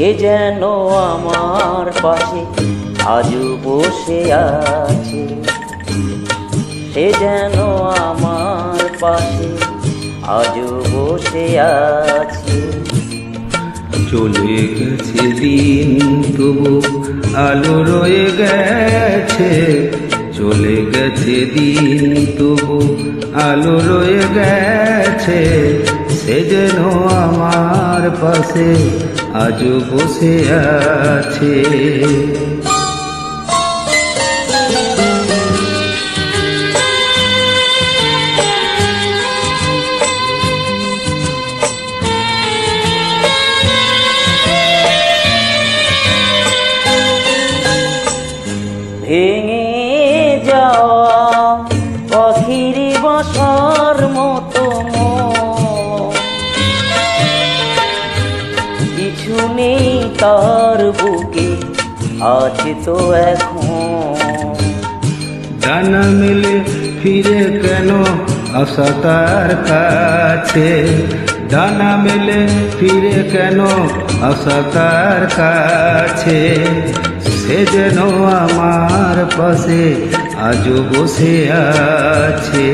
এ যেন আমার পাশে আজও বসে আছে, সে যেন আমার পাশে আজও বসে আছে। চলে গেছে দিন তবু আলো রয়ে গেছে, চলে গেছে দিন তবু আলো রয়ে গেছে, সে যেন আমার পাশে আজও বসে আছে। ভেঙে যাওয়া পাখির বাসার মতো কিছু নেই তার বুকে, আছে তো এখন। ডানা মেলে ফিরে কেন আসা তার কাছে, ডানা মেলে ফিরে কেন আসা তার কাছে, সে যেন আমার পাশে আজও বসে আছে।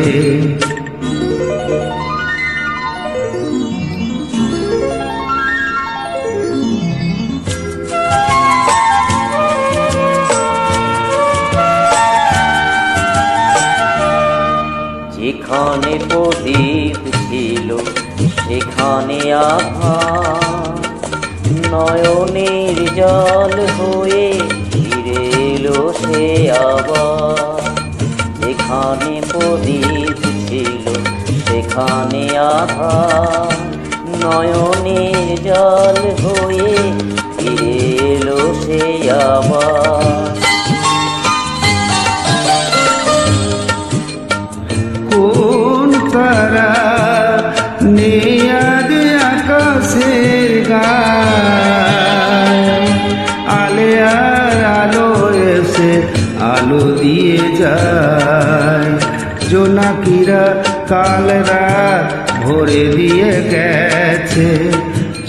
যেখানে প্রদীপ ছিল সেখানে আভা, নয়নের জল হয়ে ফিরে এলো সে আবার। যেখানে প্রদীপ ছিল সেখানে আভা, নয়নের জল হয়ে ফিরে এলো সে আবার। কোন তারা নেই আজ আকাশের গায়, আলে আর আলো এসে আলো দিয়ে যায়, জোনাকিরা কাল রাত ভরে দিয়ে গেছে,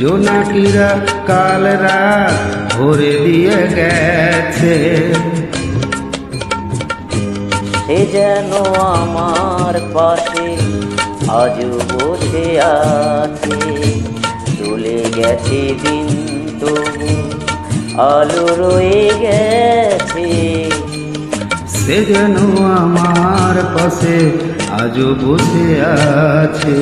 জোনাকিরা কাল রাত ভরে দিয়ে গেছে। সে যেন আমার পাশে আজও বসে আছে, চলে গেছে দিন তবু আলো রয়ে গেছে, সে যেন আমার পাশে আজও বসে আছে।